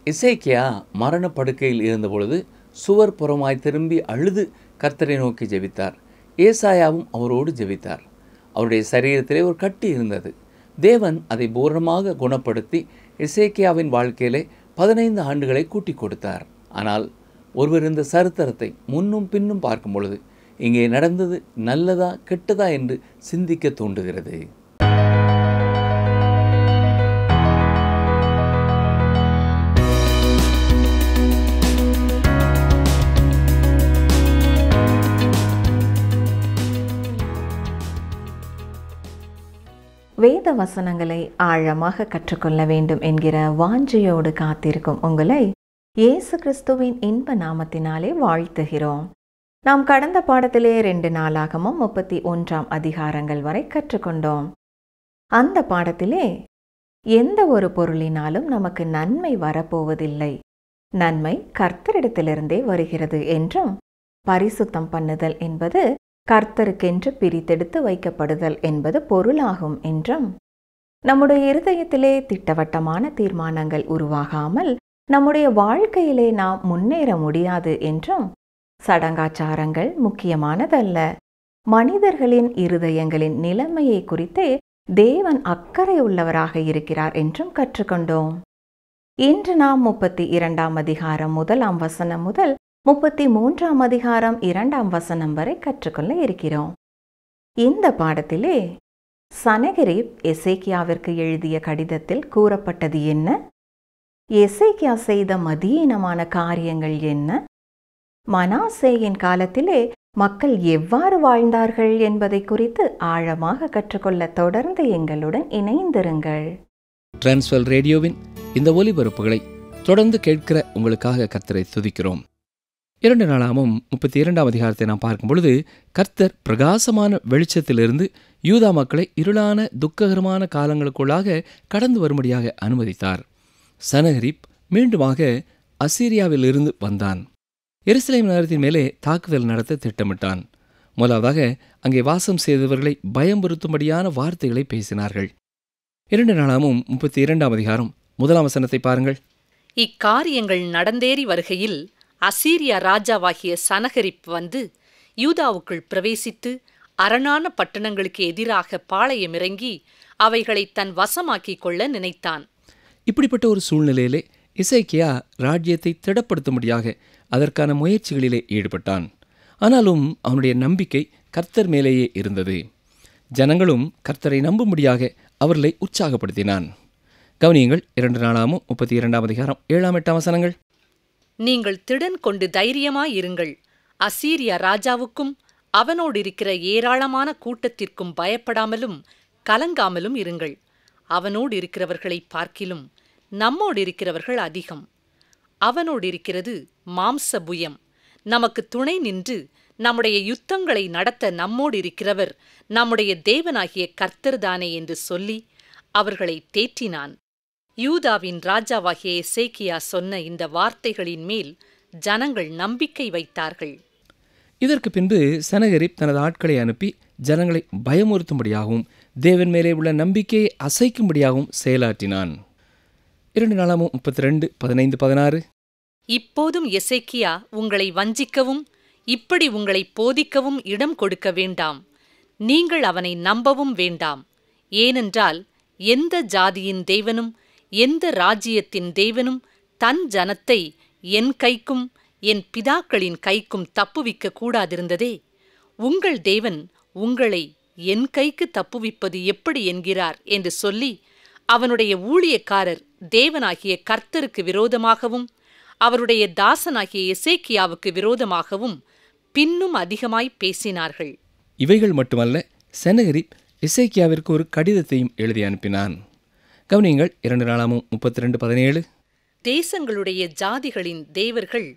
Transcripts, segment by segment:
எசேக்கியா மரணப்படுக்கையில் இருந்தபொழுது சுவர் புறமாய் திரும்பி அழுது கர்த்தரை நோக்கி ஜெபித்தார். ஏசாயாவும் அவரோடு ஜெபித்தார். அவருடைய சரீரத்திலே ஒரு கட்டி இருந்தது. தேவன் அதை பூரணமாக குணப்படுத்தி எசேக்கியாவின் வாழ்க்கையிலே 15 ஆண்டுகளை கூட்டி கொடுத்தார். ஆனால் ஒருவர் இந்த சரித்திரத்தை முன்னும் பின்னும் பார்க்கும் பொழுது இங்கே நடந்தது நல்லதா கெட்டதா என்று சிந்திக்க தூண்டுகிறது. வேத வசனங்களை ஆழமாக கற்றுக்கொள்ள வேண்டும் என்கிற வாஞ்சையோடு காத்திருக்கும் உங்களை இயேசு கிறிஸ்துவின் இன்ப நாமத்தினாலே வாழ்த்துகிறோம். நாம் கடந்த பாடத்திலே 2 நாளாகமம் 31 அதிகாரங்கள் வரை கற்றுக்கொண்டோம். அந்த பாடத்திலே எந்த ஒரு பொருளினாலும் நமக்கு நன்மை வரப்போவதில்லை, நன்மை கர்த்தரிடத்திலிருந்தே வருகிறது என்றும், பரிசுத்தம் பண்ணுதல் என்பது கர்த்தருக்கென்று பிரித்தெடுத்து வைக்கப்படுதல் என்பது பொருளாகும் என்றும், நம்முடைய இருதயத்திலே திட்டவட்டமான தீர்மானங்கள் உருவாகாமல் நம்முடைய வாழ்க்கையிலே நாம் முன்னேற முடியாது என்றும், சடங்காச்சாரங்கள் முக்கியமானதல்ல, மனிதர்களின் இருதயங்களின் நிலைமையை குறித்தே தேவன் அக்கறை உள்ளவராக இருக்கிறார் என்றும் கற்றுக்கொண்டோம். இன்று நாம் 32 அதிகாரம் 1 வசனம் முதல் 33 அதிகாரம் 2 வசனம் வரை கற்றுக்கொள்ள இருக்கிறோம். இந்த பாடத்திலே சனகெரிப் எசேக்கியாவிற்கு எழுதிய கடிதத்தில் கூறப்பட்டது என்ன? எசேக்கியா செய்த மதியீனமான காரியங்கள் என்ன? மனாசேயின் காலத்திலே மக்கள் எவ்வாறு வாழ்ந்தார்கள் என்பதை குறித்து ஆழமாக கற்றுக்கொள்ள தொடர்ந்து எங்களுடன் இணைந்திருங்கள். டிரான்ஸ்வல் ரேடியோவின் இந்த ஒலிபரப்புகளை தொடர்ந்து கேட்கிற உங்களுக்காக கர்த்தரை துதிக்கிறோம். 2 நாளாகமம் 32 அதிகாரத்தை நாம் பார்க்கும் பொழுது கர்த்தர் பிரகாசமான வெளிச்சத்திலிருந்து யூதா மக்களை இருளான துக்ககரமான காலங்களுக்குள்ளாக கடந்து வரும்படியாக அனுமதித்தார். சனகரிப் மீண்டுமாக அசீரியாவில் இருந்து வந்தான். எருசலேம் நகரத்தின் மேலே தாக்குதல் நடத்த திட்டமிட்டான். முதலாவதாக அங்கே வாசம் செய்தவர்களை பயம்புறுத்தும்படியான வார்த்தைகளை பேசினார்கள். 2 நாளாகமம் 32 அதிகாரம் 1 வசனத்தை பாருங்கள். இக்காரியங்கள் நடந்தேறி வருகையில் அசீரியா ராஜாவாகிய சனகரிப் வந்து யூதாவுக்குள் பிரவேசித்து அரணான பட்டணங்களுக்கு எதிராக பாளையமிறங்கி அவைகளை தன் வசமாக்கிக் கொள்ள நினைத்தான். இப்படிப்பட்ட ஒரு சூழ்நிலையிலே எசேக்கியா ராஜ்யத்தை திடப்படுத்தும்படியாக அதற்கான முயற்சிகளிலே ஈடுபட்டான். ஆனாலும் அவனுடைய நம்பிக்கை கர்த்தர் மேலேயே இருந்தது. ஜனங்களும் கர்த்தரை நம்பும்படியாக அவர்களை உற்சாகப்படுத்தினான். கவனியங்கள் 2 நாளாகமம் 32 அதிகாரம் 7-8 வசனங்கள். நீங்கள் திடன் கொண்டு தைரியமாயிருங்கள், அசீரியா ராஜாவுக்கும் அவனோடிருக்கிற ஏராளமான கூட்டத்திற்கும் பயப்படாமலும் கலங்காமலும் இருங்கள். அவனோடிருக்கிறவர்களை பார்க்கிலும் நம்மோடிருக்கிறவர்கள் அதிகம். அவனோடிருக்கிறது மாம்ச புயம், நமக்கு துணை நின்று நம்முடைய யுத்தங்களை நடத்த நம்மோடிருக்கிறவர் நம்முடைய தேவனாகிய கர்த்தர்தானே என்று சொல்லி அவர்களை தேற்றினான். யூதாவின் ராஜாவாகிய எசேக்கியா சொன்ன இந்த வார்த்தைகளின் மேல் ஜனங்கள் நம்பிக்கை வைத்தார்கள். இதற்கு பின்பு சனகரிப் தனது ஆட்களை அனுப்பி ஜனங்களை பயமுறுத்தும்படியாகவும் தேவன் மேலே உள்ள நம்பிக்கையை அசைக்கும்படியாகவும் செயலாற்றினான். 2 நாளாகமம் 32 15 16. இப்போதும் எசேக்கியா உங்களை வஞ்சிக்கவும் இப்படி உங்களை போதிக்கவும் இடம் கொடுக்க வேண்டாம். நீங்கள் அவனை நம்பவும் வேண்டாம். ஏனென்றால் எந்த ஜாதியின் தேவனும் எந்த ராஜ்யத்தின் தேவனும் தன் ஜனத்தை என் கைக்கும் என் பிதாக்களின் கைக்கும் தப்புவிக்க கூடாதிருந்ததே. உங்கள் தேவன் உங்களை என் கைக்கு தப்புவிப்பது எப்படி என்கிறார் என்று சொல்லி அவனுடைய ஊழியக்காரர் தேவனாகிய கர்த்தருக்கு விரோதமாகவும் அவருடைய தாசனாகிய எசேக்கியாவுக்கு விரோதமாகவும் பின்னும் அதிகமாய் பேசினார்கள். இவைகள் மட்டுமல்ல, சனகரிப் எசேக்கியாவிற்கு ஒரு கடிதத்தையும் எழுதி அனுப்பினான். கவனியங்கள் 2 நாளாகமம் 32 17. தேசங்களுடைய ஜாதிகளின் தேவர்கள்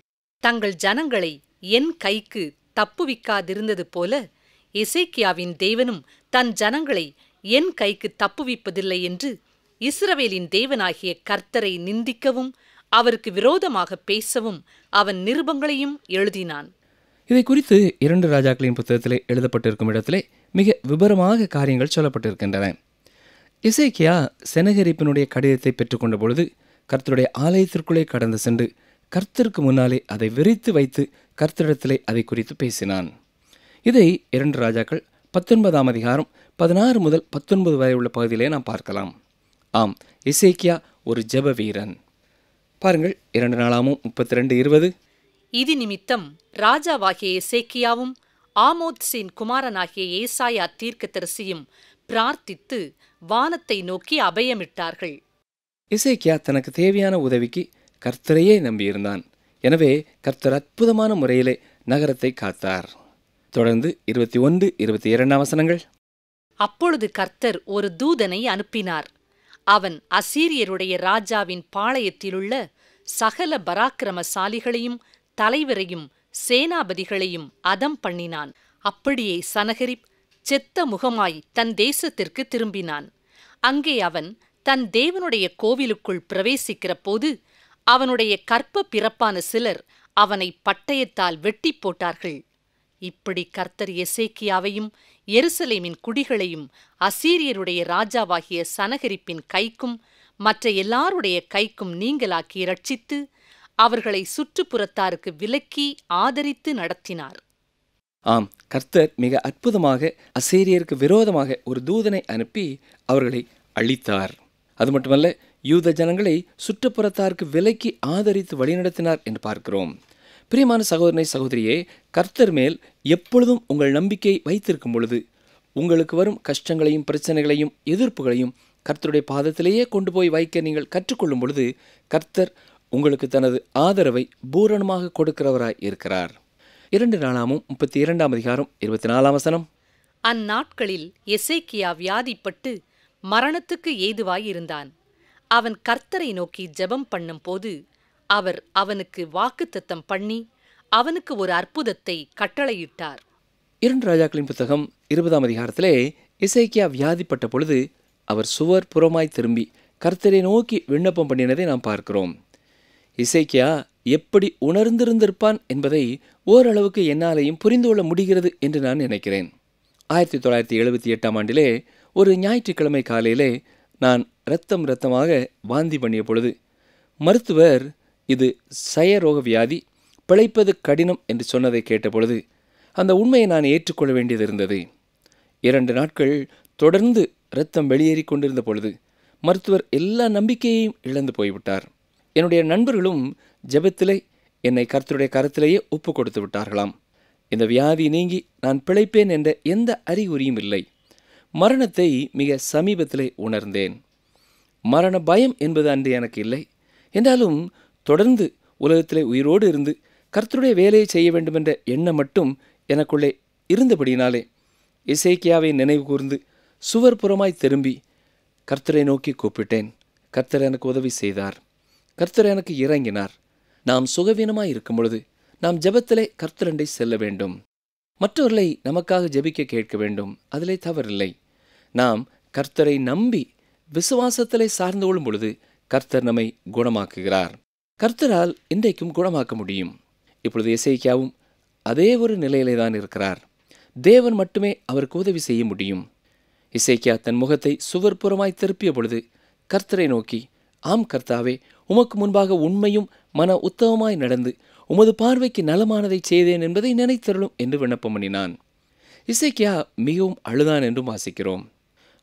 தங்கள் ஜனங்களை என் கைக்கு தப்புவிக்காதிருந்தது போல எசேக்கியாவின் தேவனும் தன் ஜனங்களை என் கைக்கு தப்புவிப்பதில்லை என்று இஸ்ரவேலின் தேவனாகிய கர்த்தரை நிந்திக்கவும் அவருக்கு விரோதமாக பேசவும் அவன் நிருபங்களையும் எழுதினான். இதை குறித்து 2 ராஜாக்களின் புத்தகத்திலே எழுதப்பட்டிருக்கும் இடத்திலே மிக விபரமாக காரியங்கள் சொல்லப்பட்டிருக்கின்றன. எசேக்கியா செனகரிப்பினுடைய கடிதத்தை பெற்றுக்கொண்ட பொழுது கர்த்தருடைய ஆலயத்திற்குள்ளே கடந்து சென்று கர்த்தருக்கு முன்னாலே அதை விரித்து வைத்து கர்த்தரிடத்திலே அதை குறித்து பேசினான். இதை 2 ராஜாக்கள் 19ஆம் அதிகாரம் 16 முதல் 19 வரை உள்ள பகுதியிலே நாம் பார்க்கலாம். ஆம், எசேக்கியா ஒரு ஜெப வீரன். பாருங்கள், 2 நாளாகமம் 32:20. இது நிமித்தம் ராஜாவாகிய எசேக்கியாவும் ஆமோத்சின் குமாரனாகிய ஏசாயா தீர்க்கதரிசியும் பிரார்த்தித்து வானத்தை நோக்கி அபயமிட்டார்கள். எசேக்கியா தனக்கு தேவையான உதவிக்கு கர்த்தரையே நம்பியிருந்தான். எனவே கர்த்தர் அற்புதமான முறையிலே நகரத்தை காத்தார். தொடர்ந்து 21, 22 வசனங்கள். அப்பொழுது கர்த்தர் ஒரு தூதனை அனுப்பினார். அவன் அசீரியருடைய ராஜாவின் பாளையத்திலுள்ள சகல பராக்கிரமசாலிகளையும் தலைவரையும் சேனாபதிகளையும் அதம் பண்ணினான். அப்படியே சனகரிப் செத்த முகமாய் தன் தேசத்திற்கு திரும்பினான். அங்கே அவன் தன் தேவனுடைய கோவிலுக்குள் பிரவேசிக்கிற போது அவனுடைய கற்ப பிறப்பான சிலர் அவனை பட்டயத்தால் வெட்டி போட்டார்கள். இப்படி கர்த்தர் எசேக்கியாவையும் எருசலேமின் குடிகளையும் அசீரியருடைய ராஜாவாகிய சனகரிப்பின் கைக்கும் மற்ற எல்லாருடைய கைக்கும் நீங்களாக்கி இரட்சித்து அவர்களை சுற்றுப்புறத்தாருக்கு விலக்கி ஆதரித்து நடத்தினார். ஆம், கர்த்தர் மிக அற்புதமாக அசீரியருக்கு விரோதமாக ஒரு தூதனை அனுப்பி அவர்களை அழித்தார். அது மட்டுமல்ல, யூத ஜனங்களை சுற்றுப்புறத்தாருக்கு விலக்கி ஆதரித்து வழிநடத்தினார் என்று பார்க்கிறோம். பிரியமான சகோதரனை சகோதரியே, கர்த்தர் மேல் எப்பொழுதும் உங்கள் நம்பிக்கை வைத்திருக்கும் பொழுது உங்களுக்கு வரும் கஷ்டங்களையும் பிரச்சனைகளையும் எதிர்ப்புகளையும் கர்த்தருடைய பாதத்திலேயே கொண்டு போய் வைக்க நீங்கள் கற்றுக்கொள்ளும் பொழுது கர்த்தர் உங்களுக்கு தனது ஆதரவை பூரணமாக கொடுக்கிறவராய் இருக்கிறார். 2 நாளாகமம் 32ஆம் அதிகாரம் 24ஆம் வசனம். அந்நாட்களில் எசேக்கியா வியாதிப்பட்டு மரணத்துக்கு ஏதுவாயிருந்தான். அவன் கர்த்தரை நோக்கி ஜெபம் பண்ணும் போது அவர் அவனுக்கு வாக்குத்தத்தம் பண்ணி அவனுக்கு ஒரு அற்புதத்தை கட்டளையிட்டார். 2 ராஜாக்களின் புத்தகம் 20ஆம் அதிகாரத்திலே எசேக்கியா வியாதிப்பட்ட பொழுது அவர் சுவர் புறமாய் திரும்பி கர்த்தரை நோக்கி விண்ணப்பம் பண்ணினதை நாம் பார்க்கிறோம். எசேக்கியா எப்படி உணர்ந்திருந்திருப்பான் என்பதை ஓரளவுக்கு என்னாலேயும் புரிந்து கொள்ள முடிகிறது என்று நான் நினைக்கிறேன். 1978ஆம் ஆண்டிலே ஒரு ஞாயிற்றுக்கிழமை காலையிலே நான் இரத்தமாக வாந்தி பண்ணிய பொழுது மருத்துவர் இது சயரோக வியாதி, பிழைப்பது கடினம் என்று சொன்னதை கேட்டபொழுது அந்த உண்மையை நான் ஏற்றுக்கொள்ள வேண்டியது இருந்தது. 2 நாட்கள் தொடர்ந்து இரத்தம் வெளியேறி கொண்டிருந்த பொழுது மருத்துவர் எல்லா நம்பிக்கையையும் இழந்து போய்விட்டார். என்னுடைய நண்பர்களும் ஜெபத்திலே என்னை கர்த்தருடைய கரத்திலேயே ஒப்பு கொடுத்து விட்டார்களாம். இந்த வியாதி நீங்கி நான் பிழைப்பேன் என்ற எந்த அறிகுறியும் இல்லை. மரணத்தை மிக சமீபத்திலே உணர்ந்தேன். மரண பயம் என்பது அன்று எனக்கு இல்லை. என்றாலும் தொடர்ந்து உலகத்திலே உயிரோடு இருந்து கர்த்தருடைய வேலையை செய்ய வேண்டுமென்ற எண்ணம் மட்டும் எனக்குள்ளே இருந்தபடினாலே எசேக்கியாவை நினைவு கூர்ந்து சுவர் புறமாய் திரும்பி கர்த்தரை நோக்கி கூப்பிட்டேன். கர்த்தர் எனக்கு உதவி செய்தார். கர்த்தர் எனக்கு இறங்கினார். நாம் சுகவீனமாய் இருக்கும் பொழுது நாம் ஜெபத்திலே கர்த்தரண்டை செல்ல வேண்டும். மற்றவர்களை நமக்காக ஜெபிக்க கேட்க வேண்டும். அதிலே தவறில்லை. நாம் கர்த்தரை நம்பி விசுவாசத்திலே சார்ந்து கொள்ளும் பொழுது கர்த்தர் நம்மை குணமாக்குகிறார். கர்த்தரால் இன்றைக்கும் குணமாக்க முடியும். இப்பொழுது எசேக்கியாவும் அதே ஒரு நிலையிலே தான் இருக்கிறார். தேவன் மட்டுமே அவருக்கு உதவி செய்ய முடியும். எசேக்கியா தன் முகத்தை சுவர்புறமாய் திருப்பிய பொழுது கர்த்தரை நோக்கி, ஆம் கர்த்தாவே, உமக்கு முன்பாக உண்மையும் மன உத்தமமாய் நடந்து உமது பார்வைக்கு நலமானதை செய்தேன் என்பதை நினைத்தருளும் என்று விண்ணப்பம் பண்ணினான். எசேக்கியா மிகவும் அழுதான் என்றும் வாசிக்கிறோம்.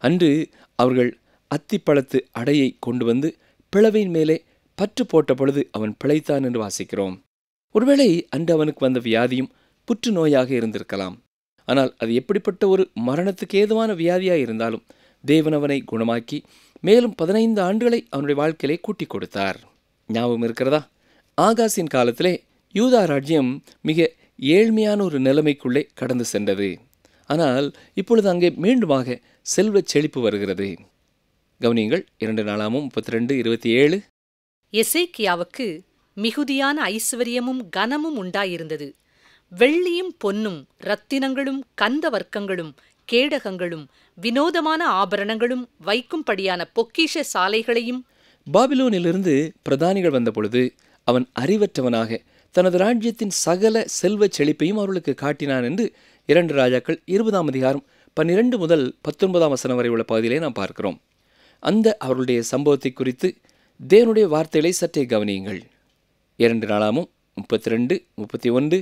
அன்று அவர்கள் அத்திப்பழத்து அடையை கொண்டு வந்து பிளவின் மேலே பற்று போட்ட பொழுது அவன் பிழைத்தான் என்று வாசிக்கிறோம். ஒருவேளை அன்று அவனுக்கு வந்த வியாதியும் புற்றுநோயாக இருந்திருக்கலாம். ஆனால் அது எப்படிப்பட்ட ஒரு மரணத்துக்கு ஏதுவான வியாதியாக இருந்தாலும் தேவன் அவனை குணமாக்கி மேலும் 15 ஆண்டுகளை அவனுடைய வாழ்க்கையிலே கூட்டி கொடுத்தார். ஞாபகம் இருக்கிறதா? ஆகாசின் காலத்திலே யூதா ராஜ்யம் மிக ஏழ்மையான ஒரு நிலைமைக்குள்ளே கடந்து சென்றது. ஆனால் இப்பொழுது அங்கே மீண்டுமாக செல்வச் செழிப்பு வருகிறது. கவனியுங்கள், 2 நாளாகமம் 32:27. எசேக்கியாவுக்கு மிகுதியான ஐஸ்வர்யமும் கனமும் உண்டாயிருந்தது. வெள்ளியும் பொன்னும் இரத்தினங்களும் கந்த வர்க்கங்களும் கேடகங்களும் வினோதமான ஆபரணங்களும் வைக்கும்படியான பொக்கிஷ சாலைகளையும். பாபிலோனிலிருந்து பிரதானிகள் வந்தபொழுது அவன் அறிவற்றவனாக தனது ராஜ்யத்தின் சகல செல்வச் செழிப்பையும் அவர்களுக்கு காட்டினான் என்று 2 ராஜாக்கள் 20ஆம் அதிகாரம் 12 முதல் 19ஆம் வசனம் வரை உள்ள பகுதியிலே நாம் பார்க்கிறோம். அந்த அவர்களுடைய சம்பவத்தை குறித்து தேவனுடைய வார்த்தைகளை சற்றே கவனியுங்கள். 2 நாளாகமம் 32, 31.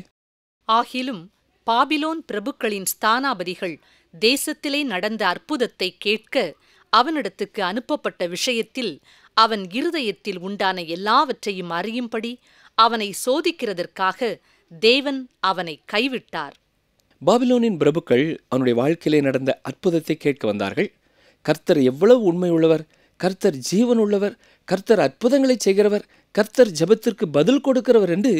ஆகிலும் பாபிலோன் பிரபுக்களின் ஸ்தானாபதிகள் தேசத்திலே நடந்த அற்புதத்தை கேட்க அவனிடத்துக்கு அனுப்பப்பட்ட விஷயத்தில் அவன் இருதயத்தில் உண்டான எல்லாவற்றையும் அறியும்படி அவனை சோதிக்கிறதற்காக தேவன் அவனை கைவிட்டார். பாபிலோனின் பிரபுக்கள் அவனுடைய வாழ்க்கையிலே நடந்த அற்புதத்தை கேட்க வந்தார்கள். கர்த்தர் எவ்வளவு உண்மை உள்ளவர், கர்த்தர் ஜீவன் உள்ளவர், கர்த்தர் அற்புதங்களை செய்கிறவர், கர்த்தர் ஜெபத்திற்கு பதில் கொடுக்கிறவர் என்று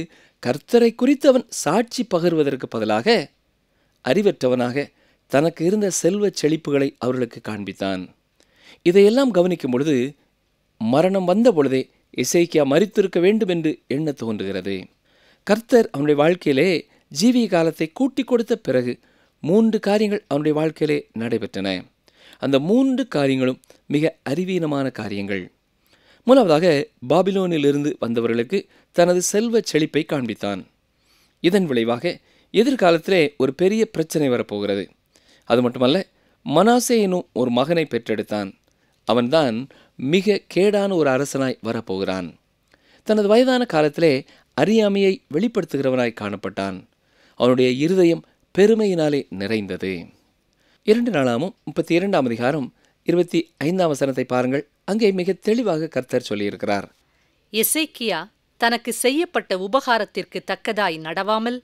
கர்த்தரை குறித்து அவன் சாட்சி பகர்வதற்கு பதிலாக அறிவற்றவனாக தனக்கு இருந்த செல்வ செழிப்புகளை அவர்களுக்கு காண்பித்தான். இதையெல்லாம் கவனிக்கும் பொழுது மரணம் வந்த பொழுதே எசேக்கியா மரித்திருக்க வேண்டும் என்று எண்ண தோன்றுகிறது. கர்த்தர் அவனுடைய வாழ்க்கையிலே ஜீவிய காலத்தை கூட்டி கொடுத்த பிறகு 3 காரியங்கள் அவனுடைய வாழ்க்கையிலே நடைபெற்றன. அந்த 3 காரியங்களும் மிக அறிவீனமான காரியங்கள். முதலாவதாக, பாபிலோனிலிருந்து வந்தவர்களுக்கு தனது செல்வ செழிப்பை காண்பித்தான். இதன் விளைவாக எதிர்காலத்திலே ஒரு பெரிய பிரச்சனை வரப்போகிறது. அது மட்டுமல்ல, மனாசே எனும் ஒரு மகனை பெற்றெடுத்தான். அவன்தான் மிக கேடான ஒரு அரசனாய் வரப்போகிறான். தனது வயதான காலத்திலே அறியாமையை வெளிப்படுத்துகிறவனாய் காணப்பட்டான். அவனுடைய இருதயம் பெருமையினாலே நிறைந்தது. 2 நாளாகமம் 32ஆம் அதிகாரம் 25ஆம் வசனத்தை பாருங்கள். அங்கே மிக தெளிவாக கர்த்தர் சொல்லியிருக்கிறார். எசேக்கியா தனக்கு செய்யப்பட்ட உபகாரத்திற்கு தக்கதாய் நடவாமல்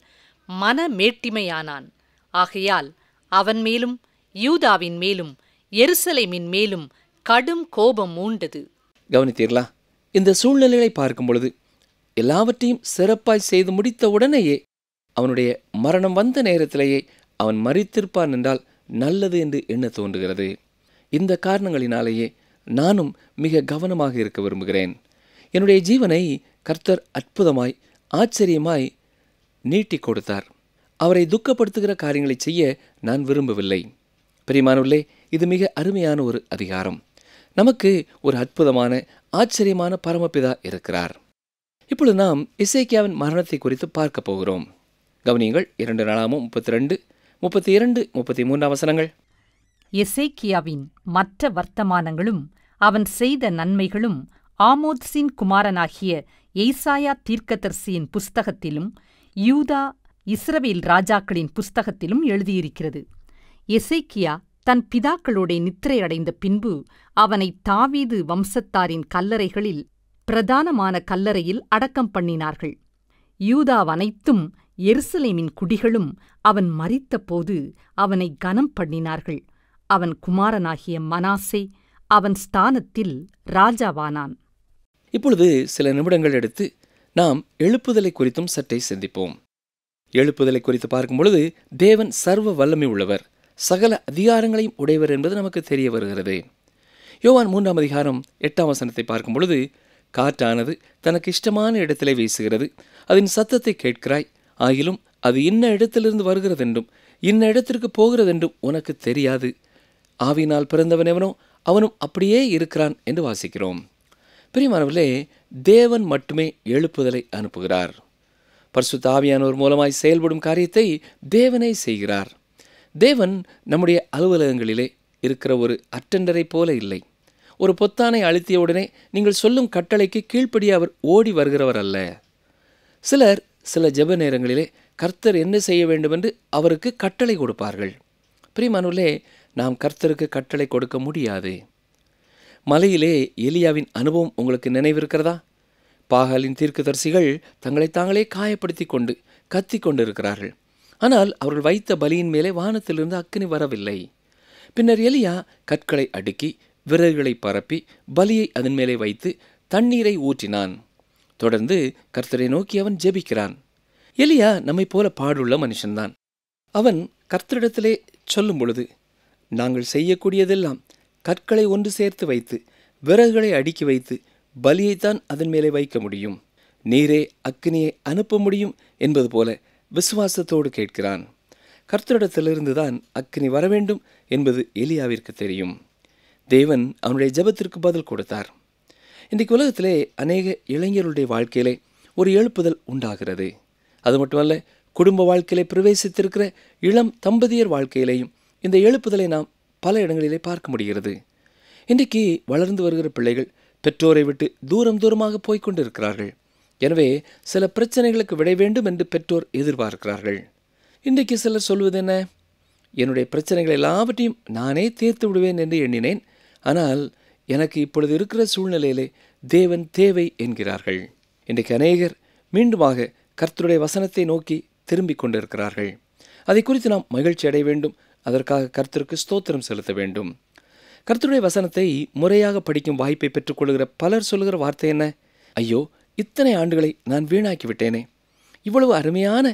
மனமேட்டிமையானான். ஆகையால் அவன் மேலும் யூதாவின் மேலும் எருசலேமின் மேலும் கடும் கோபம் மூண்டது. கவனித்தீர்களா? இந்த சூழ்நிலைகளை பார்க்கும் பொழுது எல்லாவற்றையும் சிறப்பாய் செய்து முடித்த உடனேயே அவனுடைய மரணம் வந்த நேரத்திலேயே அவன் மரித்திருப்பான் என்றால் நல்லது என்று எண்ண தோன்றுகிறது. இந்த காரணங்களினாலேயே நானும் மிக கவனமாக இருக்க விரும்புகிறேன். என்னுடைய ஜீவனை கர்த்தர் அற்புதமாய் ஆச்சரியமாய் நீட்டி கொடுத்தார். அவரை துக்கப்படுத்துகிற காரியங்களை செய்ய நான் விரும்பவில்லை. பிரியமானவர்களே, இது மிக அருமையான ஒரு அதிகாரம். நமக்கு ஒரு அற்புதமான ஆச்சரியமான பரமபிதா இருக்கிறார். இப்பொழுது நாம் எசேக்கியாவின் மரணத்தை குறித்து பார்க்க போகிறோம். கவனியுங்கள். 2 நாளாகமம் 32, 32, 33 வசனங்கள். எசேக்கியாவின் மற்ற வர்த்தமானங்களும் அவன் செய்த நன்மைகளும் ஆமோத்சின் குமாரனாகிய ஏசாயா தீர்க்கதரிசியின் புஸ்தகத்திலும் யூதா இஸ்ரவேல் ராஜாக்களின் புஸ்தகத்திலும் எழுதியிருக்கிறது. எசேக்கியா தன் பிதாக்களோட நித்திரையடைந்த பின்பு அவனை தாவீது வம்சத்தாரின் கல்லறைகளில் பிரதானமான கல்லறையில் அடக்கம் பண்ணினார்கள். யூதாவனைத்தும் எருசலேமின் குடிகளும் அவன் மரித்தபோது அவனை கனம் பண்ணினார்கள். அவன் குமாரனாகிய மனாசே அவன் ஸ்தானத்தில் ராஜாவானான். இப்பொழுது சில நிமிடங்கள் எடுத்து நாம் எழுப்புதலை குறித்தும் சற்றே சிந்திப்போம். எழுப்புதலை குறித்து பார்க்கும் பொழுது தேவன் சர்வ வல்லமை உள்ளவர், சகல அதிகாரங்களையும் உடையவர் என்பது நமக்கு தெரிய வருகிறது. யோவான் 3ஆம் அதிகாரம் 8ஆம் வசனத்தை பார்க்கும் பொழுது, காற்றானது தனக்கு இஷ்டமான இடத்திலே வீசுகிறது, அதன் சத்தத்தை கேட்கிறாய், ஆகிலும் அது இன்ன இடத்திலிருந்து வருகிறதென்றும் இன்ன இடத்திற்கு போகிறதென்றும் உனக்கு தெரியாது. ஆவியினால் பிறந்தவன் எவனோ அவனும் அப்படியே இருக்கிறான் என்று வாசிக்கிறோம். பிரியமானவர்களே, தேவன் மட்டுமே எழுப்புதலை அனுப்புகிறார். பரிசுத்த ஆவியானவர் மூலமாய் செயல்படும் காரியத்தை தேவனே செய்கிறார். தேவன் நம்முடைய அலுவலகங்களிலே இருக்கிற ஒரு அட்டெண்டரை போல இல்லை. ஒரு பொத்தானை அழுத்திய உடனே நீங்கள் சொல்லும் கட்டளைக்கு கீழ்ப்படிய அவர் ஓடி வருகிறவர் அல்ல. சிலர் சில ஜெப நேரங்களிலே கர்த்தர் என்ன செய்ய வேண்டும் என்று அவருக்கு கட்டளை கொடுப்பார்கள். பிரியமானவர்களே, நாம் கர்த்தருக்கு கட்டளை கொடுக்க முடியாது. மலையிலே எலியாவின் அனுபவம் உங்களுக்கு நினைவிருக்கிறதா? பாகாலின் தீர்க்கதரிசிகள் தங்களை தாங்களே காயப்படுத்தி கொண்டு கத்தி கொண்டிருக்கிறார்கள். ஆனால் அவர்கள் வைத்த பலியின் மேலே வானத்திலிருந்து அக்கினி வரவில்லை. பின்னர் எலியா கற்களை அடுக்கி விறகுகளை பரப்பி பலியை அதன் மேலே வைத்து தண்ணீரை ஊற்றினான். தொடர்ந்து கர்த்தரை நோக்கி அவன் ஜெபிக்கிறான். எலியா நம்மை போல பாடுள்ள மனுஷன்தான். அவன் கர்த்தரிடத்திலே சொல்லும் பொழுது, நாங்கள் செய்யக்கூடியதெல்லாம் கற்களை ஒன்று சேர்த்து வைத்து விறகுகளை அடுக்கி வைத்து பலியைத்தான் அதன் மேலே வைக்க முடியும், நீரே அக்கினியை அனுப்ப முடியும் என்பது போல விசுவாசத்தோடு கேட்கிறான். கர்த்தரிடத்திலிருந்துதான் அக்கினி வரவேண்டும் என்பது எலியாவிற்கு தெரியும். தேவன் அவனுடைய ஜெபத்திற்கு பதில் கொடுத்தார். இன்றைக்கு உலகத்திலே அநேக இளைஞர்களுடைய வாழ்க்கையிலே ஒரு எழுப்புதல் உண்டாகிறது. அது மட்டுமல்ல, குடும்ப வாழ்க்கையிலே பிரவேசித்திருக்கிற இளம் தம்பதியர் வாழ்க்கையிலேயும் இந்த எழுப்புதலை நாம் பல இடங்களிலே பார்க்க முடிகிறது. இன்றைக்கு வளர்ந்து வருகிற பிள்ளைகள் பெற்றோரை விட்டு தூரம் தூரமாக போய்க் கொண்டிருக்கிறார்கள். எனவே சில பிரச்சனைகளுக்கு விடை வேண்டும் என்று பெற்றோர் எதிர்பார்க்கிறார்கள். இன்றைக்கு சிலர் சொல்வது என்ன? என்னுடைய பிரச்சனைகள் எல்லாவற்றையும் நானே தீர்த்து விடுவேன் என்று எண்ணினேன். ஆனால் எனக்கு இப்பொழுது இருக்கிற சூழ்நிலையிலே தேவன் தேவை என்கிறார்கள். இன்றைக்கு அநேகர் மீண்டுமாக கர்த்தருடைய வசனத்தை நோக்கி திரும்பிக் கொண்டிருக்கிறார்கள். அதை குறித்து நாம் மகிழ்ச்சி அடைய வேண்டும். அதற்காக கர்த்தருக்கு ஸ்தோத்திரம் செலுத்த வேண்டும். கர்த்தருடைய வசனத்தை முறையாக படிக்கும் வாய்ப்பை பெற்றுக்கொள்கிற பலர் சொல்லுகிற வார்த்தை என்ன? ஐயோ, இத்தனை ஆண்டுகளை நான் வீணாக்கி விட்டேனே. இவ்வளவு அருமையான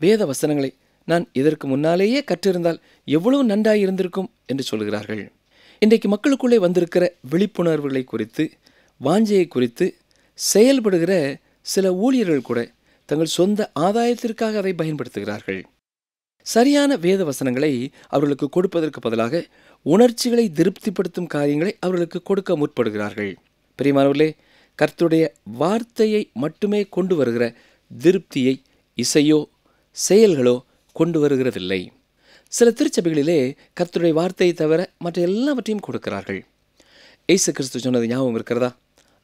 வேத வசனங்களை நான் இதற்கு முன்னாலேயே கற்றிருந்தால் எவ்வளவு நன்றாய் இருந்திருக்கும் என்று சொல்கிறார்கள். இன்றைக்கு மக்களுக்குள்ளே வந்திருக்கிற விழிப்புணர்வுகளை குறித்து, வாஞ்சையை குறித்து செயல்படுகிற சில ஊழியர்கள் கூட தங்கள் சொந்த ஆதாயத்திற்காக அதை பயன்படுத்துகிறார்கள். சரியான வேத வசனங்களை அவர்களுக்கு கொடுப்பதற்கு பதிலாக உணர்ச்சிகளை திருப்திப்படுத்தும் காரியங்களை அவர்களுக்கு கொடுக்க முற்படுகிறார்கள். பிரியமானவர்களே, கர்த்தருடைய வார்த்தையை மட்டுமே கொண்டு வருகிற திருப்தியை இசையோ செயல்களோ கொண்டு வருகிறதில்லை. சில திருச்சபைகளிலே கர்த்தருடைய வார்த்தையை தவிர மற்ற எல்லாவற்றையும் கொடுக்கிறார்கள். இயேசு கிறிஸ்து சொன்னது ஞாபகம் இருக்கிறதா?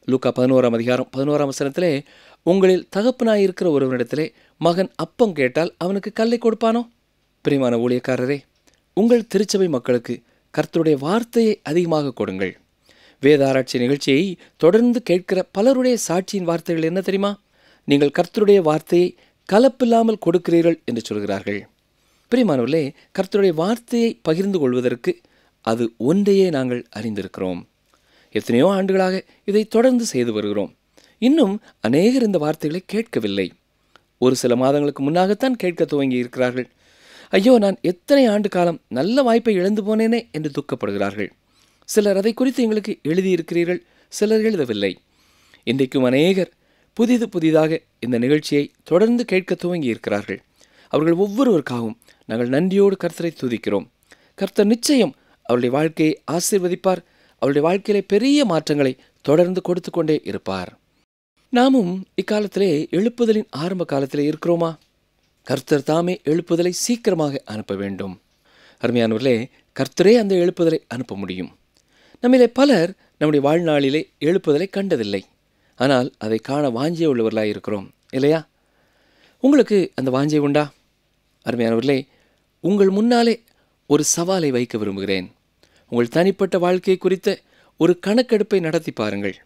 லூக்கா 11:11 உங்களில் தகப்பனாயிருக்கிற ஒருவனிடத்திலே மகன் அப்பம் கேட்டால் அவனுக்கு கல்லை கொடுப்பானோ? பிரியமான ஊழியக்காரரே, உங்கள் திருச்சபை மக்களுக்கு கர்த்தருடைய வார்த்தையை அதிகமாக கொடுங்கள். வேதாராய்ச்சி நிகழ்ச்சியை தொடர்ந்து கேட்கிற பலருடைய சாட்சியின் வார்த்தைகள் என்ன தெரியுமா? நீங்கள் கர்த்தருடைய வார்த்தையை கலப்பில்லாமல் கொடுக்கிறீர்கள் என்று சொல்கிறார்கள். பிரியமானவர்களே, கர்த்தருடைய வார்த்தையை பகிர்ந்து கொள்வதற்கு அது ஒன்றையே நாங்கள் அறிந்திருக்கிறோம். எத்தனையோ ஆண்டுகளாக இதை தொடர்ந்து செய்து வருகிறோம். இன்னும் அநேகர் இந்த வார்த்தைகளை கேட்கவில்லை. ஒரு சில மாதங்களுக்கு முன்னாகத்தான் கேட்க துவங்கி இருக்கிறார்கள். ஐயோ, நான் எத்தனை ஆண்டு காலம் நல்ல வாய்ப்பை இழந்து போனேனே என்று துக்கப்படுகிறார்கள். சிலர் அதை குறித்து எங்களுக்கு எழுதியிருக்கிறீர்கள், சிலர் எழுதவில்லை. இன்றைக்கும் அநேகர் புதிதாக இந்த நிகழ்ச்சியை தொடர்ந்து கேட்க துவங்கி இருக்கிறார்கள். அவர்கள் ஒவ்வொருவருக்காகவும் நாங்கள் நன்றியோடு கர்த்தரை துதிக்கிறோம். கர்த்தர் நிச்சயம் அவருடைய வாழ்க்கையை ஆசீர்வதிப்பார். அவருடைய வாழ்க்கையிலே பெரிய மாற்றங்களை தொடர்ந்து கொடுத்து கொண்டே இருப்பார். நாமும் இக்காலத்திலே எழுப்புதலின் ஆரம்ப காலத்திலே இருக்கிறோமா? கர்த்தர் தாமே எழுப்புதலை சீக்கிரமாக அனுப்ப வேண்டும். அருமையானவர்களே, கர்த்தரே அந்த எழுப்புதலை அனுப்ப முடியும். நம்மிலே பலர் நம்முடைய வாழ்நாளிலே எழுப்புதலை கண்டதில்லை. ஆனால் அதை காண வாஞ்சை உள்ளவர்களாக இருக்கிறோம், இல்லையா? உங்களுக்கு அந்த வாஞ்சை உண்டா? அருமையானவர்களே, உங்கள் முன்னாலே ஒரு சவாலை வைக்க விரும்புகிறேன். உங்கள் தனிப்பட்ட வாழ்க்கை குறித்த ஒரு கணக்கெடுப்பை நடத்தி பாருங்கள்.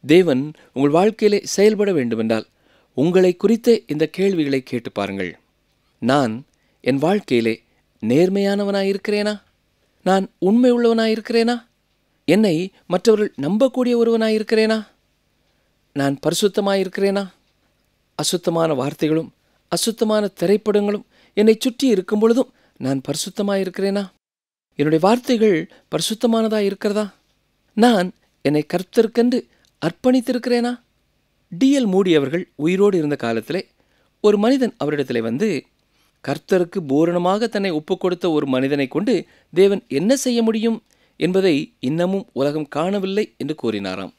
தேவன் உங்கள் வாழ்க்கையிலே செயல்பட வேண்டுமென்றால் உங்களை குறித்த இந்த கேள்விகளை கேட்டு பாருங்கள். நான் என் வாழ்க்கையிலே நேர்மையானவனாயிருக்கிறேனா? நான் உண்மை உள்ளவனாயிருக்கிறேனா? என்னை மற்றவர்கள் நம்பக்கூடிய ஒருவனாயிருக்கிறேனா? நான் பரிசுத்தமாயிருக்கிறேனா? அசுத்தமான வார்த்தைகளும் அசுத்தமான திரைப்படங்களும் என்னை சுற்றி இருக்கும் பொழுதும் நான் பரிசுத்தமாயிருக்கிறேனா? என்னுடைய வார்த்தைகள் பரிசுத்தமானதாக இருக்கிறதா? நான் என்னை கர்த்தருக்கென்று அர்ப்பணித்திருக்கிறேனா? D.L. மூடி அவர்கள் உயிரோடு இருந்த காலத்திலே ஒரு மனிதன் அவரிடத்திலே வந்து, கர்த்தருக்கு பூரணமாக தன்னை ஒப்புக் கொடுத்த ஒரு மனிதனை கொண்டு தேவன் என்ன செய்ய முடியும் என்பதை இன்னமும் உலகம் காணவில்லை என்று கூறினாராம்.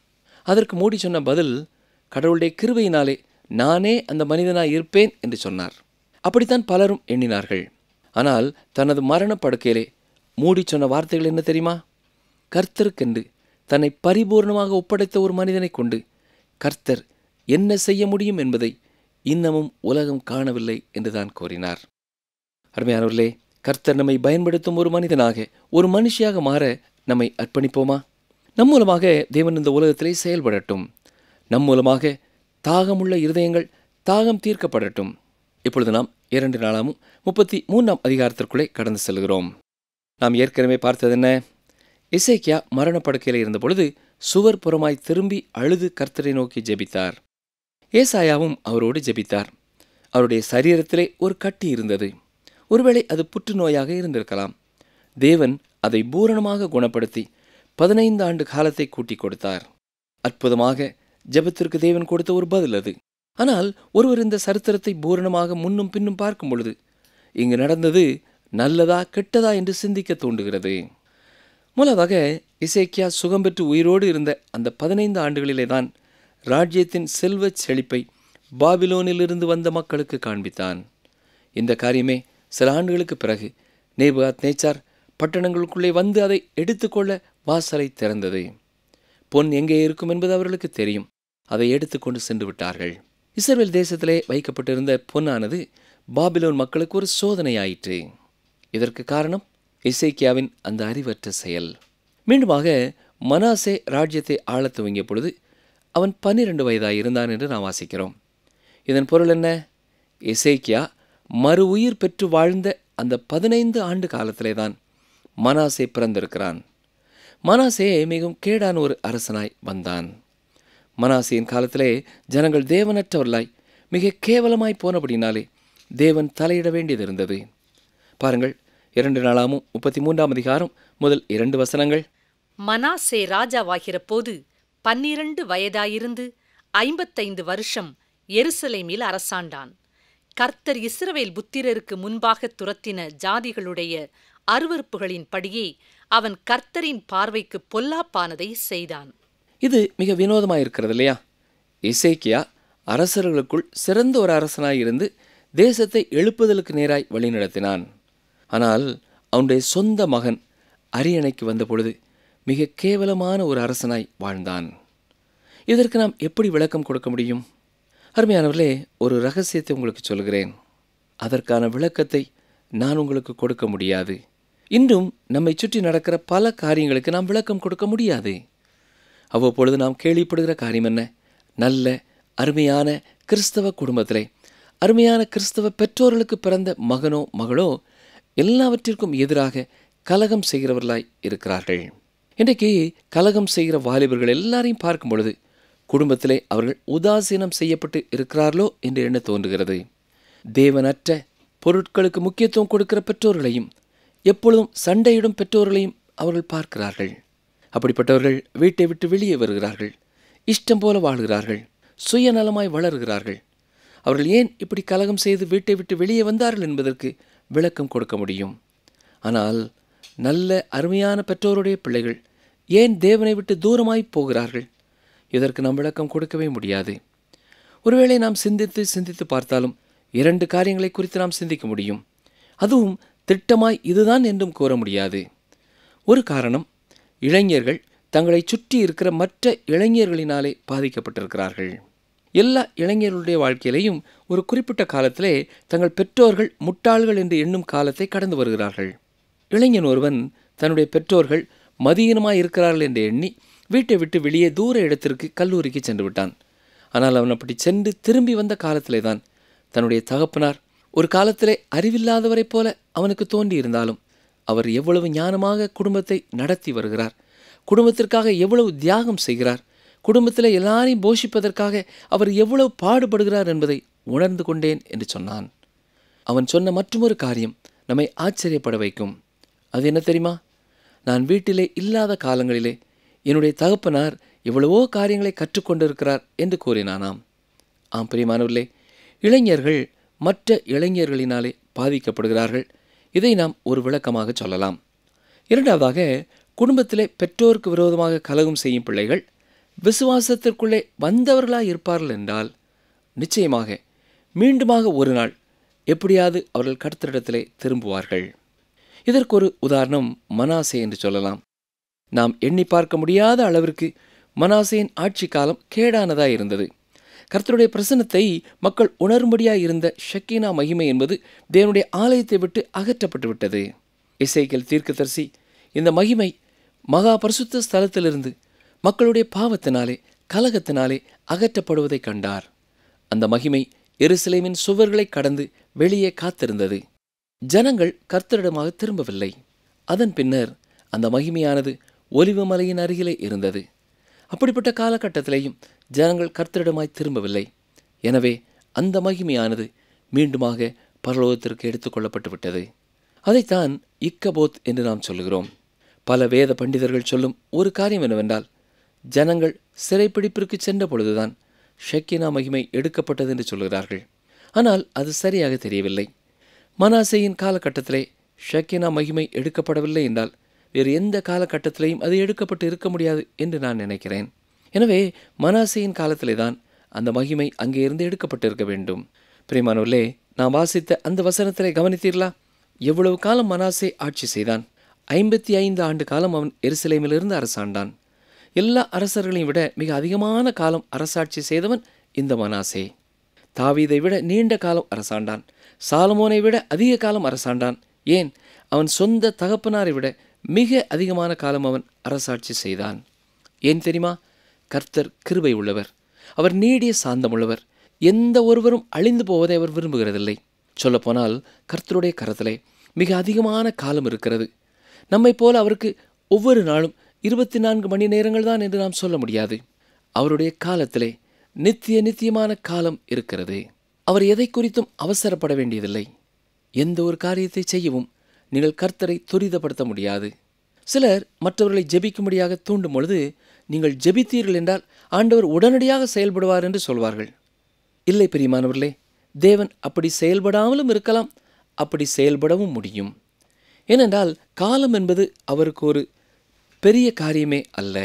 அதற்கு மூடி சொன்ன பதில், கடவுளுடைய கிருபையினாலே நானே அந்த மனிதனாய் இருப்பேன் என்று சொன்னார். அப்படித்தான் பலரும் எண்ணினார்கள். ஆனால் தனது மரண படுக்கையிலே மூடி சொன்ன வார்த்தைகள் என்ன தெரியுமா? கர்த்தருக்கென்று தன்னை பரிபூர்ணமாக ஒப்படைத்த ஒரு மனிதனை கொண்டு கர்த்தர் என்ன செய்ய முடியும் என்பதை இன்னமும் உலகம் காணவில்லை என்றுதான் கூறினார். அருமையானவர்களே, கர்த்தர் நம்மை பயன்படுத்தும் ஒரு மனிதனாக, ஒரு மனுஷியாக மாற நம்மை அர்ப்பணிப்போமா? நம் மூலமாக தேவன் இந்த உலகத்திலே செயல்படட்டும். நம் மூலமாக தாகமுள்ள இருதயங்கள் தாகம் தீர்க்கப்படட்டும். இப்பொழுது நாம் 2 நாளாமும் 33ஆம் அதிகாரத்திற்குள்ளே கடந்து செல்கிறோம். நாம் ஏற்கனவே பார்த்தது என்ன? எசேக்கியா மரணப்படுக்கையில் இருந்த பொழுது சுவர் புறமாய் திரும்பி அழுது கர்த்தரை நோக்கி ஜெபித்தார். ஏசாயாவும் அவரோடு ஜெபித்தார். அவருடைய சரீரத்திலே ஒரு கட்டி இருந்தது. ஒருவேளை அது புற்றுநோயாக இருந்திருக்கலாம். தேவன் அதை பூரணமாக குணப்படுத்தி 15 ஆண்டு காலத்தை கூட்டி கொடுத்தார். அற்புதமாக ஜெபத்திற்கு தேவன் கொடுத்த ஒரு பதில் அது. ஆனால் ஒருவர் இந்த சரித்திரத்தை பூரணமாக முன்னும் பின்னும் பார்க்கும் பொழுது இங்கு நடந்தது நல்லதா கெட்டதா என்று சிந்திக்க தூண்டுகிறது. முதலாவதாக எசேக்கியா சுகம் பெற்று உயிரோடு இருந்த அந்த 15 ஆண்டுகளிலே தான் ராஜ்யத்தின் செல்வச் செழிப்பை பாபிலோனிலிருந்து வந்த மக்களுக்கு காண்பித்தான். இந்த காரியமே சில ஆண்டுகளுக்கு பிறகு நேபுகாத்நேச்சார் பட்டணங்களுக்குள்ளே வந்து அதை எடுத்துக்கொள்ள வாசலை திறந்தது. பொன் எங்கே இருக்கும் என்பது அவர்களுக்கு தெரியும். அதை எடுத்துக்கொண்டு சென்று விட்டார்கள். இஸ்ரவேல் தேசத்திலே வைக்கப்பட்டிருந்த பொன்னானது பாபிலோன் மக்களுக்கு ஒரு சோதனையாயிற்று. இதற்கு காரணம் எசேக்கியாவின் அந்த அறிவற்ற செயல். மீண்டுமாக மனாசே ராஜ்யத்தை ஆளத் துவங்கிய பொழுது அவன் 12 வயதாயிருந்தான் என்று நாம் வாசிக்கிறோம். இதன் பொருள் என்ன? எசேக்கியா மறு உயிர் பெற்று வாழ்ந்த அந்த 15 ஆண்டு காலத்திலே தான் மனாசே பிறந்திருக்கிறான். மனாசே மிகவும் கேடான ஒரு அரசனாய் வந்தான். மனாசேயின் காலத்திலே ஜனங்கள் தேவனற்றவர்களாய் மிக கேவலமாய் போனபடினாலே தேவன் தலையிட வேண்டியது இருந்தது. பாருங்கள், 2 நாளாகமம் 33ஆம் அதிகாரம் முதல் 2 வசனங்கள். மனாசே ராஜாவாகிற போது 12 வயதாயிருந்து 55 வருஷம் எருசலேமில் அரசாண்டான். கர்த்தர் இஸ்ரவேல் புத்திரருக்கு முன்பாக துரத்தின ஜாதிகளுடைய அருவருப்புகளின் படியே அவன் கர்த்தரின் பார்வைக்கு பொல்லாப்பானதை செய்தான். இது மிக வினோதமாயிருக்கிறது இல்லையா? எசேக்கியா அரசர்களுக்குள் சிறந்த ஒரு அரசனாயிருந்து தேசத்தை எழுப்புதலுக்கு நேராய் வழிநடத்தினான். ஆனால் அவனுடைய சொந்த மகன் அரியணைக்கு வந்த பொழுது மிக கேவலமான ஒரு அரசனாய் வாழ்ந்தான். இதற்கு நாம் எப்படி விளக்கம் கொடுக்க முடியும்? அருமையானவர்களே, ஒரு ரகசியத்தை உங்களுக்கு சொல்கிறேன். அதற்கான விளக்கத்தை நான் உங்களுக்கு கொடுக்க முடியாது. இன்றும் நம்மை சுற்றி நடக்கிற பல காரியங்களுக்கு நாம் விளக்கம் கொடுக்க முடியாது. அவ்வப்பொழுது நாம் கேள்விப்படுகிற காரியம் என்ன? நல்ல அருமையான கிறிஸ்தவ குடும்பத்திலே அருமையான கிறிஸ்தவ பெற்றோர்களுக்கு பிறந்த மகனோ மகளோ எல்லாவற்றிற்கும் எதிராக கலகம் செய்கிறவர்களாய் இருக்கிறார்கள். இன்றைக்கு கலகம் செய்கிற வாலிபர்கள் எல்லாரையும் பார்க்கும் பொழுது குடும்பத்திலே அவர்கள் உதாசீனம் செய்யப்பட்டு இருக்கிறார்களோ என்று எண்ண தோன்றுகிறது. தேவனற்ற பொருட்களுக்கு முக்கியத்துவம் கொடுக்கிற பெற்றோர்களையும் எப்பொழுதும் சண்டையிடும் பெற்றோர்களையும் அவர்கள் பார்க்கிறார்கள். அப்படிப்பட்டவர்கள் வீட்டை விட்டு வெளியே வருகிறார்கள், இஷ்டம் போல வாழ்கிறார்கள், சுயநலமாய் வளர்கிறார்கள். அவர்கள் ஏன் இப்படி கலகம் செய்து வீட்டை விட்டு வெளியே வந்தார்கள் என்பதற்கு விளக்கம் கொடுக்க முடியும். ஆனால் நல்ல அருமையான பெற்றோருடைய பிள்ளைகள் ஏன் தேவனை விட்டு தூரமாய் போகிறார்கள்? இதற்கு நாம் விளக்கம் கொடுக்கவே முடியாது. ஒருவேளை நாம் சிந்தித்து பார்த்தாலும் 2 காரியங்களை குறித்து நாம் சிந்திக்க முடியும். அதுவும் திட்டமாய் இதுதான் என்றும் கூற முடியாது. ஒரு காரணம், இளைஞர்கள் தங்களை சுற்றி இருக்கிற மற்ற இளைஞர்களினாலே பாதிக்கப்பட்டிருக்கிறார்கள். எல்லா இளைஞர்களுடைய வாழ்க்கையிலையும் ஒரு குறிப்பிட்ட காலத்திலே தங்கள் பெற்றோர்கள் முட்டாள்கள் என்று எண்ணும் காலத்தை கடந்து வருகிறார்கள். இளைஞன் ஒருவன் தன்னுடைய பெற்றோர்கள் மதியீனமாய் இருக்கிறார்கள் என்று எண்ணி வீட்டை விட்டு வெளியே தூர இடத்திற்கு கல்லூரிக்கு சென்று விட்டான். ஆனால் அவன் அப்படி சென்று திரும்பி வந்த காலத்திலே தான் தன்னுடைய தகப்பனார் ஒரு காலத்திலே அறிவில்லாதவரைப் போல அவனுக்கு தோன்றி இருந்தாலும் அவர் எவ்வளவு ஞானமாக குடும்பத்தை நடத்தி வருகிறார், குடும்பத்திற்காக எவ்வளவு தியாகம் செய்கிறார், குடும்பத்தில் எல்லாரையும் போஷிப்பதற்காக அவர் எவ்வளவு பாடுபடுகிறார் என்பதை உணர்ந்து கொண்டேன் என்று சொன்னான். அவன் சொன்ன மற்றொரு காரியம் நம்மை ஆச்சரியப்பட வைக்கும். அது என்ன தெரியுமா? நான் வீட்டிலே இல்லாத காலங்களிலே என்னுடைய தகப்பனார் எவ்வளவோ காரியங்களை கற்றுக்கொண்டிருக்கிறார் என்று கூறினானாம். ஆம் பிரியமானவர்களே, இளைஞர்கள் மற்ற இளைஞர்களினாலே பாதிக்கப்படுகிறார்கள். இதை நாம் ஒரு விளக்கமாக சொல்லலாம். இரண்டாவதாக, குடும்பத்திலே பெற்றோருக்கு விரோதமாக கலகம் செய்யும் பிள்ளைகள் விசுவாசத்திற்குள்ளே வந்தவர்களாக இருப்பார்கள் என்றால் நிச்சயமாக மீண்டுமாக ஒரு நாள் எப்படியாவது அவர்கள் கர்த்தரிடத்திலே திரும்புவார்கள். இதற்கு ஒரு உதாரணம் மனாசே என்று சொல்லலாம். நாம் எண்ணி பார்க்க முடியாத அளவிற்கு மனாசேயின் ஆட்சி காலம் கேடானதாய் இருந்தது. கர்த்தருடைய பிரசன்னத்தை மக்கள் உணரும்படியாய் இருந்த ஷக்கீனா மகிமை என்பது தேவனுடைய ஆலயத்தை விட்டு அகற்றப்பட்டு விட்டது. எசேக்கியேல் தீர்க்கதரிசி இந்த மகிமை மகா பரிசுத்த ஸ்தலத்திலிருந்து மக்களுடைய பாவத்தினாலே கலகத்தினாலே அகற்றப்படுவதை கண்டார். அந்த மகிமை எருசலேமின் சுவர்களை கடந்து வெளியே காத்திருந்தது. ஜனங்கள் கர்த்தரிடமாக திரும்பவில்லை. அதன் பின்னர் அந்த மகிமையானது ஒலிவ மலையின் அருகிலே இருந்தது. அப்படிப்பட்ட காலகட்டத்திலேயும் ஜனங்கள் கர்த்தரிடமாய் திரும்பவில்லை. எனவே அந்த மகிமையானது மீண்டுமாக பரலோகத்திற்கு எடுத்துக்கொள்ளப்பட்டு விட்டது. அதைத்தான் இக்கபோத் என்று நாம் சொல்லுகிறோம். பல வேத பண்டிதர்கள் சொல்லும் ஒரு காரியம் என்னவென்றால், ஜனங்கள் சிறைப்பிடிப்பிற்கு சென்ற பொழுதுதான் ஷக்கீனா மகிமை எடுக்கப்பட்டது என்று சொல்கிறார்கள். ஆனால் அது சரியாக தெரியவில்லை. மனாசேயின் காலகட்டத்திலே ஷக்கீனா மகிமை எடுக்கப்படவில்லை என்றால் வேறு எந்த காலகட்டத்திலையும் அது எடுக்கப்பட்டு இருக்க முடியாது என்று நான் நினைக்கிறேன். எனவே மனாசேயின் காலத்திலே தான் அந்த மகிமை அங்கே இருந்து எடுக்கப்பட்டு இருக்க வேண்டும். பிரியமானவர்களே, நாம் வாசித்த அந்த வசனத்திலே கவனித்தீர்களா? எவ்வளவு காலம் மனாசே ஆட்சி செய்தான்? 55 ஆண்டு காலம் அவன் எருசலேமிலிருந்து அரசாண்டான். எல்லா அரசர்களையும் விட மிக அதிகமான காலம் அரசாட்சி செய்தவன் இந்த மனாசே. தாவீதை விட நீண்ட காலம் அரசாண்டான். சாலமோனை விட அதிக காலம் அரசாண்டான். ஏன், அவன் சொந்த தகப்பனாரை விட மிக அதிகமான காலம் அவன் அரசாட்சி செய்தான். ஏன் தெரியுமா? கர்த்தர் கிருபை உள்ளவர். அவர் நீடிய சாந்தமுள்ளவர். எந்த ஒருவரும் அழிந்து போவதை அவர் விரும்புகிறதில்லை. சொல்லப்போனால் கர்த்தருடைய கரத்திலே மிக அதிகமான காலம் இருக்கிறது. நம்மை போல அவருக்கு ஒவ்வொரு நாளும் 24 மணி நேரங்கள் தான் என்று நாம் சொல்ல முடியாது. அவருடைய காலத்திலே நித்தியமான காலம் இருக்கிறது. அவர் எதை குறித்தும் அவசரப்பட வேண்டியதில்லை. எந்த ஒரு காரியத்தை செய்யவும் நீங்கள் கர்த்தரை துரிதப்படுத்த முடியாது. சிலர் மற்றவர்களை ஜெபிக்கும்படியாக தூண்டும் பொழுது, நீங்கள் ஜெபித்தீர்கள் என்றால் ஆண்டவர் உடனடியாக செயல்படுவார் என்று சொல்வார்கள். இல்லை பிரியமானவர்களே, தேவன் அப்படி செயல்படாமலும் இருக்கலாம், அப்படி செயல்படவும் முடியும். ஏனென்றால் காலம் என்பது அவருக்கு ஒரு பெரிய காரியமே அல்ல.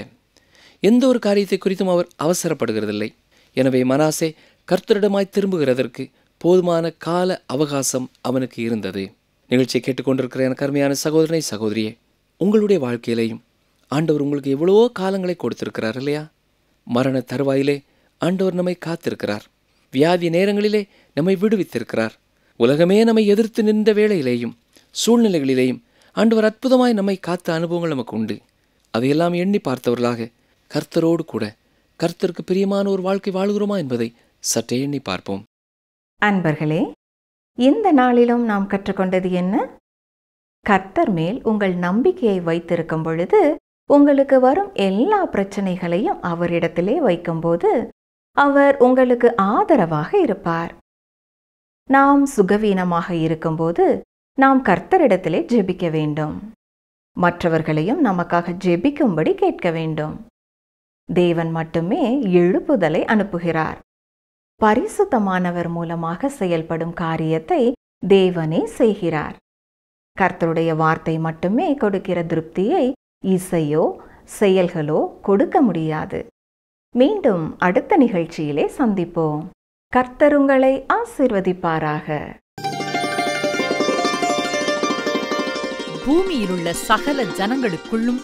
எந்த ஒரு காரியத்தை குறித்தும் அவர் அவசரப்படுகிறதில்லை. எனவே மனாசே கர்த்தரிடமாய் திரும்புகிறதற்கு போதுமான கால அவகாசம் அவனுக்கு இருந்தது. நிகழ்ச்சியை கேட்டுக்கொண்டிருக்கிற எனக்கு அருமையான சகோதரனை சகோதரியே, உங்களுடைய வாழ்க்கையிலேயும் ஆண்டவர் உங்களுக்கு எவ்வளவோ காலங்களை கொடுத்திருக்கிறார் இல்லையா? மரண தருவாயிலே ஆண்டவர் நம்மை காத்திருக்கிறார். வியாதி நேரங்களிலே நம்மை விடுவித்திருக்கிறார். உலகமே நம்மை எதிர்த்து நின்ற வேளையிலேயும் சூழ்நிலைகளிலேயும் ஆண்டவர் அற்புதமாய் நம்மை காத்த அனுபவங்கள் நமக்கு உண்டு. அதையெல்லாம் எண்ணி பார்த்தவர்களாக கர்த்தரோடு கூட கர்த்தருக்கு பிரியமான ஒரு வாழ்க்கை வாழுகிறோமா என்பதை சற்றே எண்ணி பார்ப்போம். அன்பர்களே, இந்த நாளிலும் நாம் கற்றுக்கொண்டது என்ன? கர்த்தர் மேல் உங்கள் நம்பிக்கையை வைத்திருக்கும் பொழுது உங்களுக்கு வரும் எல்லா பிரச்சனைகளையும் அவரிடத்திலே வைக்கும்போது அவர் உங்களுக்கு ஆதரவாக இருப்பார். நாம் சுகவீனமாக இருக்கும்போது நாம் கர்த்தரிடத்திலே ஜெபிக்க வேண்டும். மற்றவர்களையும் நமக்காக ஜெபிக்கும்படி கேட்க வேண்டும். தேவன் மட்டுமே எழுப்புதலை அனுப்புகிறார். பரிசுத்தமானவர் மூலமாக செயல்படும் காரியத்தை தேவனே செய்கிறார். கர்த்தருடைய வார்த்தை மட்டுமே கொடுக்கிற திருப்தியை இசையோ செயல்களோ கொடுக்க முடியாது. மீண்டும் அடுத்த நிகழ்ச்சியிலே சந்திப்போம். கர்த்தர் உங்களை ஆசீர்வதிப்பாராக. பூமியிலுள்ள சகல ஜனங்களுக்குள்ளும்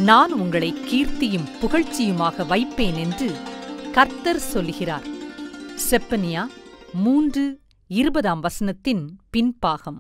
நான் உங்களை கீர்த்தியும் புகழ்ச்சியுமாக வைப்பேன் என்று கர்த்தர் சொல்லுகிறார். செப்பனியா 3:20 பின்பாகம்.